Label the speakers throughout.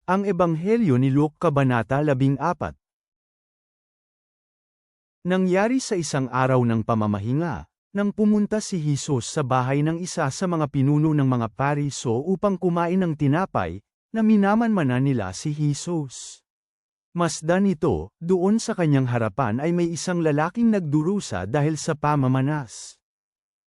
Speaker 1: Ang Ebanghelyo ni Luke Kabanata 14. Nangyari sa isang araw ng pamamahinga, nang pumunta si Jesus sa bahay ng isa sa mga pinuno ng mga Pariso upang kumain ng tinapay, na minamanmanan nila si Jesus. Masdan ito, doon sa kanyang harapan ay may isang lalaking nagdurusa dahil sa pamamanas.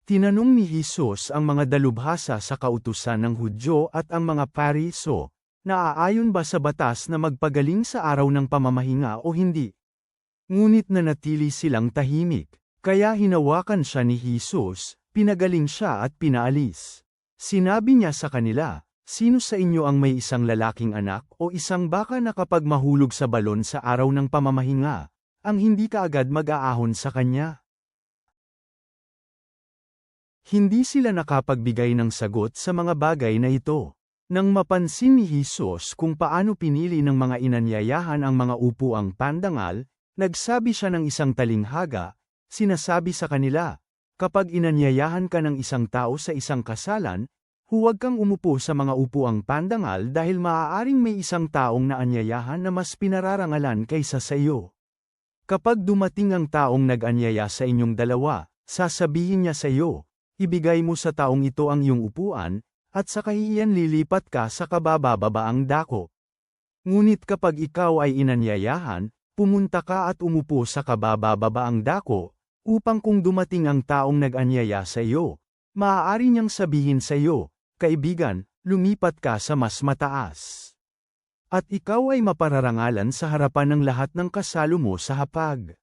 Speaker 1: Tinanong ni Jesus ang mga dalubhasa sa kautusan ng Hudyo at ang mga Pariso, naaayon ba sa batas na magpagaling sa araw ng pamamahinga o hindi? Ngunit nanatili silang tahimik, kaya hinawakan siya ni Jesus, pinagaling siya at pinaalis. Sinabi niya sa kanila, "Sino sa inyo ang may isang lalaking anak o isang baka na kapag mahulog sa balon sa araw ng pamamahinga, ang hindi kaagad mag-aahon sa kanya?" Hindi sila nakapagbigay ng sagot sa mga bagay na ito. Nang mapansin ni Jesus kung paano pinili ng mga inanyayahan ang mga upuang pandangal, nagsabi siya ng isang talinghaga, sinasabi sa kanila, "Kapag inanyayahan ka ng isang tao sa isang kasalan, huwag kang umupo sa mga upuang pandangal dahil maaaring may isang taong naanyayahan na mas pinararangalan kaysa sa iyo. Kapag dumating ang taong nag-anyaya sa inyong dalawa, sasabihin niya sa iyo, ibigay mo sa taong ito ang iyong upuan, at sa kahihiyan lilipat ka sa kabababaang dako. Ngunit kapag ikaw ay inanyayahan, pumunta ka at umupo sa kabababaang dako, upang kung dumating ang taong nag-anyaya sa iyo, maaari niyang sabihin sa iyo, kaibigan, lumipat ka sa mas mataas. At ikaw ay mapararangalan sa harapan ng lahat ng kasalo mo sa hapag.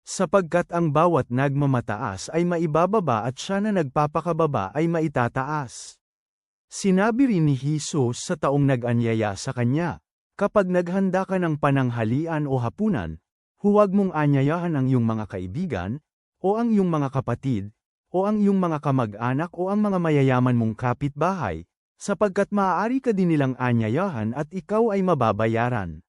Speaker 1: Sapagkat ang bawat nagmamataas ay maibababa at siya na nagpapakababa ay maitataas. Sinabi rin ni Jesus sa taong nag-anyaya sa kanya, "Kapag naghanda ka ng pananghalian o hapunan, huwag mong anyayahan ang iyong mga kaibigan, o ang iyong mga kapatid, o ang iyong mga kamag-anak o ang mga mayayaman mong kapitbahay, sapagkat maaari ka din nilang anyayahan at ikaw ay mababayaran.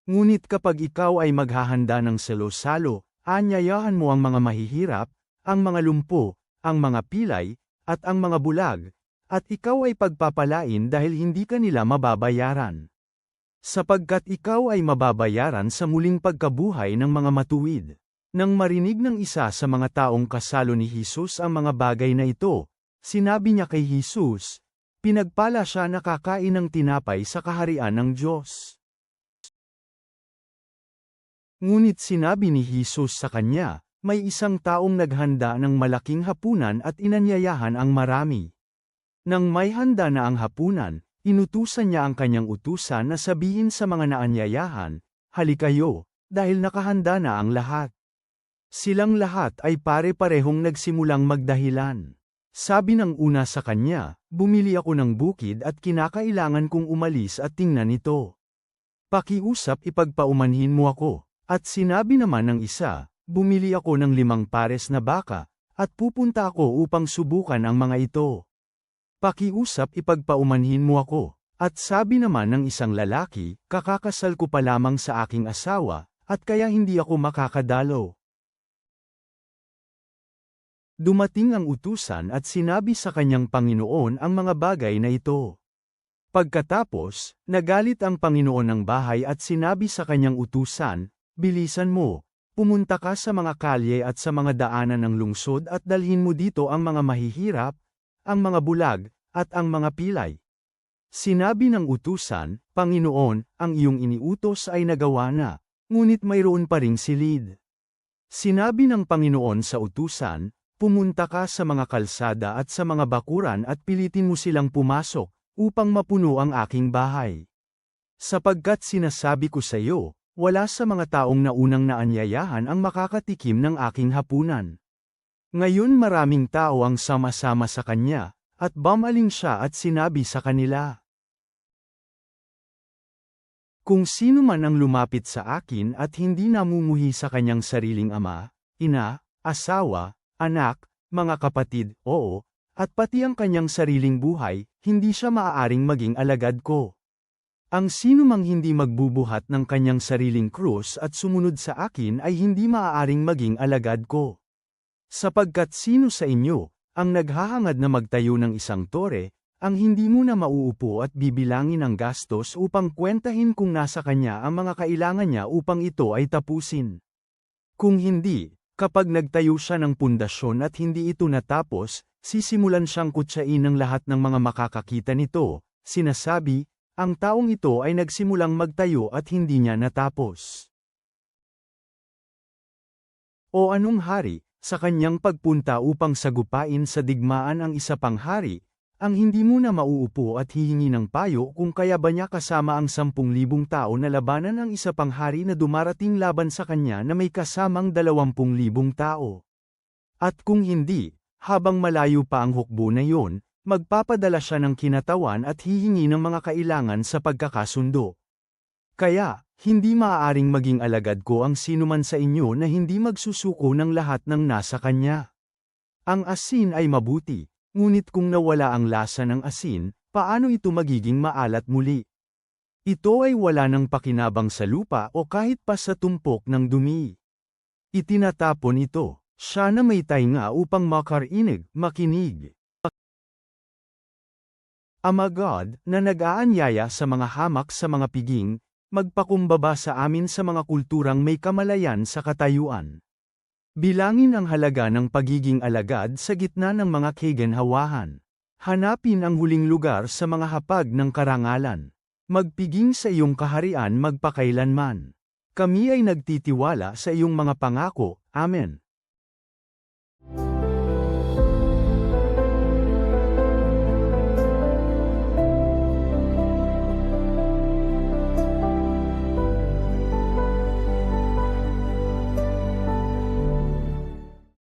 Speaker 1: Ngunit kapag ikaw ay maghahanda ng salo-salo, anyayahan mo ang mga mahihirap, ang mga lumpo, ang mga pilay, at ang mga bulag, at ikaw ay pagpapalain dahil hindi ka nila mababayaran. Sapagkat ikaw ay mababayaran sa muling pagkabuhay ng mga matuwid." Nang marinig ng isa sa mga taong kasalo ni Jesus ang mga bagay na ito, sinabi niya kay Jesus, "Pinagpala siya na kakain ng tinapay sa kaharian ng Diyos." Ngunit sinabi ni Jesus sa kanya, "May isang taong naghanda ng malaking hapunan at inanyayahan ang marami. Nang may handa na ang hapunan, inutusan niya ang kanyang utusan na sabihin sa mga naanyayahan, 'Halikayo, dahil nakahanda na ang lahat.' Silang lahat ay pare-parehong nagsimulang magdahilan. Sabi ng una sa kanya, 'Bumili ako ng bukid at kinakailangan kong umalis at tingnan ito. Pakiusap ipagpaumanhin mo ako.' At sinabi naman ng isa, 'Bumili ako ng 5 pares na baka, at pupunta ako upang subukan ang mga ito. Pakiusap ipagpaumanhin mo ako.' At sabi naman ng isang lalaki, 'Kakakasal ko pa lamang sa aking asawa, at kaya hindi ako makakadalo.' Dumating ang utusan at sinabi sa kanyang Panginoon ang mga bagay na ito. Pagkatapos, nagalit ang Panginoon ng bahay at sinabi sa kanyang utusan, 'Bilisan mo, pumunta ka sa mga kalye at sa mga daanan ng lungsod at dalhin mo dito ang mga mahihirap, ang mga bulag, at ang mga pilay.' Sinabi ng utusan, 'Panginoon, ang iyong iniutos ay nagawa na, ngunit mayroon pa ring silid.' Sinabi ng Panginoon sa utusan, 'Pumunta ka sa mga kalsada at sa mga bakuran at pilitin mo silang pumasok, upang mapuno ang aking bahay. Sapagkat sinasabi ko sa iyo, wala sa mga taong naunang naanyayahan ang makakatikim ng aking hapunan. Ngayon maraming tao ang sama-sama sa kanya, at bumaling siya at sinabi sa kanila, 'Kung sino man ang lumapit sa akin at hindi namumuhi sa kanyang sariling ama, ina, asawa, anak, mga kapatid, oo, at pati ang kanyang sariling buhay, hindi siya maaaring maging alagad ko. Ang sino mang hindi magbubuhat ng kanyang sariling krus at sumunod sa akin ay hindi maaaring maging alagad ko. Sapagkat sino sa inyo, ang naghahangad na magtayo ng isang tore, ang hindi mo na mauupo at bibilangin ang gastos upang kwentahin kung nasa kanya ang mga kailangan niya upang ito ay tapusin. Kung hindi, kapag nagtayo siya ng pundasyon at hindi ito natapos, sisimulan siyang kutsain ng lahat ng mga makakakita nito, sinasabi, ang taong ito ay nagsimulang magtayo at hindi niya natapos. O anong hari, sa kanyang pagpunta upang sagupain sa digmaan ang isa pang hari, ang hindi mo na mauupo at hihingi ng payo kung kaya ba niya kasama ang 10,000 tao na labanan ang isa pang hari na dumarating laban sa kanya na may kasamang 20,000 tao. At kung hindi, habang malayo pa ang hukbo na yon, magpapadala siya ng kinatawan at hihingi ng mga kailangan sa pagkakasundo. Kaya, hindi maaaring maging alagad ko ang sinuman sa inyo na hindi magsusuko ng lahat ng nasa kanya. Ang asin ay mabuti. Ngunit kung nawala ang lasa ng asin, paano ito magiging maalat muli? Ito ay wala ng pakinabang sa lupa o kahit pa sa tumpok ng dumi. Itinatapon ito, siya na may tainga upang makinig. Ama God, na nag-aanyaya sa mga hamak sa mga piging, magpakumbaba sa amin sa mga kulturang may kamalayan sa katayuan. Bilangin ang halaga ng pagiging alagad sa gitna ng mga kaginhawahan. Hanapin ang huling lugar sa mga hapag ng karangalan. Magpiging sa iyong kaharian magpakailanman. Kami ay nagtitiwala sa iyong mga pangako. Amen.